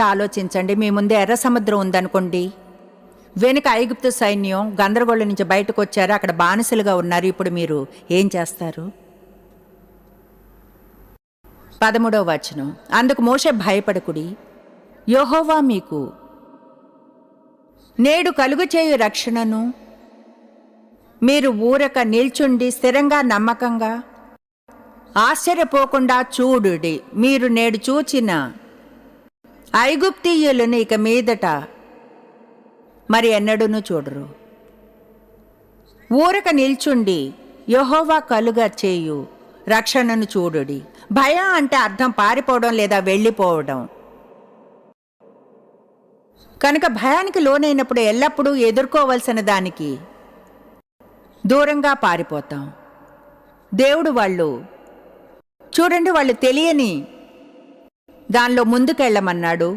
ఆలోచించండి. మీ ముందే ఎర్ర సముద్రం ఉందనుకోండి, వెనుక ఐగుప్తు సైన్యం గందరగోళం నుంచి బయటకు వచ్చారు, అక్కడ బానిసలుగా ఉన్నారు. ఇప్పుడు మీరు ఏం చేస్తారు? 13వ వచనం. అందుకు మోషే, భయపడకుడి, యెహోవా మీకు నేడు కలుగు చేయు రక్షణను మీరు ఊరక నిల్చుండి స్థిరంగా నమ్మకంగా ఆశ్చర్యపోకుండా చూడుడి. మీరు నేడు చూచిన ఐగుప్తీయులను ఇక మీదట మరి ఎన్నడూనూ చూడరు. ఊరక నిల్చుండి యెహోవా కలుగ చేయు రక్షణను చూడుడి. భయం అంటే అర్థం పారిపోవడం లేదా వెళ్ళిపోవడం. కనుక భయానికి లోనైనప్పుడు ఎల్లప్పుడూ ఎదుర్కోవలసిన దానికి దూరంగా పారిపోతాం. దేవుడు చూడండి, వాళ్ళు తెలియని దానిలో ముందుకెళ్ళమన్నాడు.